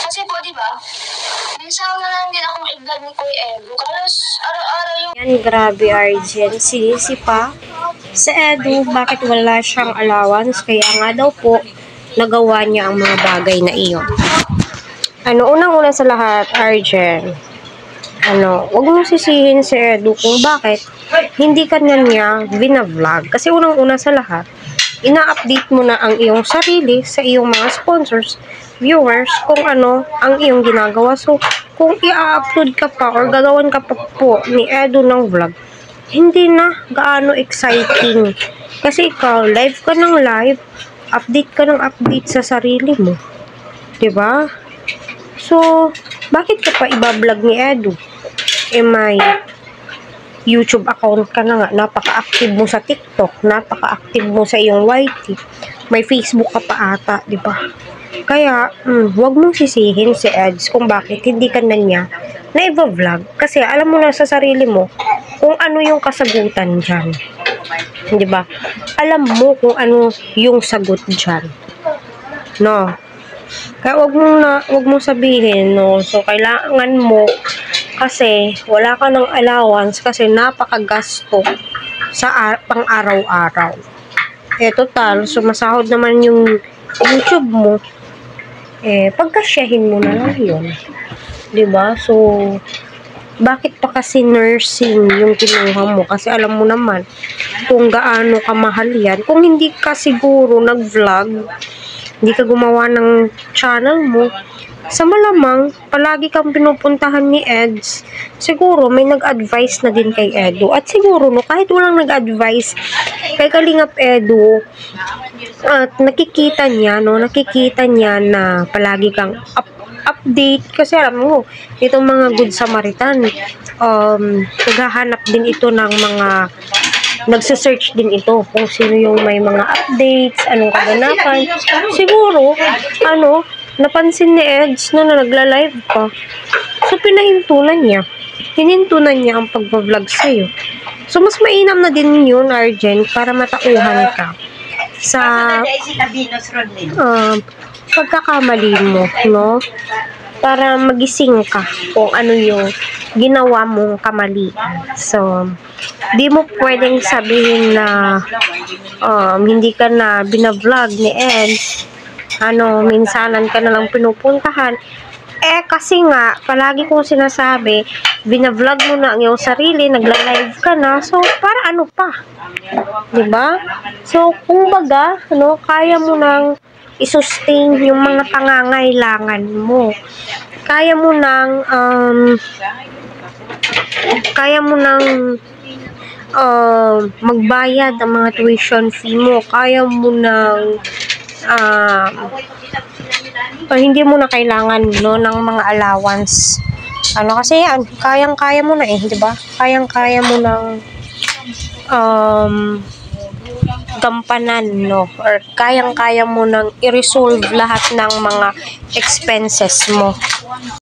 Kasi po, di ba, minsan na lang din akong i-vlog ni Kuya Edu. Kalos araw-araw yung... Yan, grabe Arjen. Si pa. Sa Edu, bakit wala siyang allowance? Kaya nga daw po, nagawa niya ang mga bagay na iyon. Unang-una sa lahat, Arjen, huwag mong sisihin si Edu kung bakit hindi ka na niya binavlog. Kasi unang-una sa lahat, ina-update mo na ang iyong sarili sa iyong mga sponsors, viewers, kung ano ang iyong ginagawa. So, kung i-upload ka pa or gagawan ka pa po ni Edu ng vlog, hindi na gaano exciting. Kasi ikaw, live ka ng live, update ka ng update sa sarili mo. Diba? So, bakit ka pa iba-vlog ni Edu? May YouTube account ka na nga, napaka-active mo sa TikTok, napaka-active mo sa iyong YT, may Facebook ka pa ata, di ba? Kaya, huwag mong sisihin si Eds kung bakit hindi ka na niya na-vlog. Kasi alam mo na sa sarili mo kung ano yung kasagutan dyan. Di ba? Alam mo kung ano yung sagot dyan. No? Kaya wag mong sabihin, no? So, kailangan mo kasi wala ka ng allowance kasi napakagasto sa pang-araw-araw. Total, sumasahod naman yung YouTube mo. Pagkasyahin mo na lang yun. Diba? So, bakit pa kasi nursing yung kinuha mo? Kasi alam mo naman kung gaano kamahal yan. Kung hindi ka siguro nag-vlog, hindi ka gumawa ng channel mo, sa malamang, palagi kang pinupuntahan ni Eds, siguro may nag-advise na din kay Edu. At siguro, kahit walang nag-advise kay Kalingap Edu, at nakikita niya na palagi kang update. Kasi alam mo, itong mga Good Samaritan, naghahanap din ito ng mga nagsa-search din ito kung sino yung may mga updates, anong kaganapan. Siguro, napansin ni Eds na nagla-live pa. So, pinahintunan niya. Hinintunan niya ang pag-vlog sa'yo. So, mas mainam na din yun, Arjen, para matauhan ka sa pagkakamali mo, no? Para magising ka kung ano yung ginawa mong kamalian. So, di mo pwedeng sabihin na hindi ka na binavlog ni Eds, minsanan ka na lang pinupuntahan. Kasi nga, palagi kong sinasabi, binavlog mo na ang iyong sarili, nagla-live ka na, so, para ano pa? Diba? So, kumbaga, kaya mo nang isustain yung mga pangangailangan mo. Kaya mo nang magbayad ang mga tuition fee mo. Kaya mo nang hindi mo na kailangan ng mga allowance. Kasi kayang-kaya mo na di ba? Kayang-kaya mo nang gampanan, or kayang-kaya mo nang i-resolve lahat ng mga expenses mo.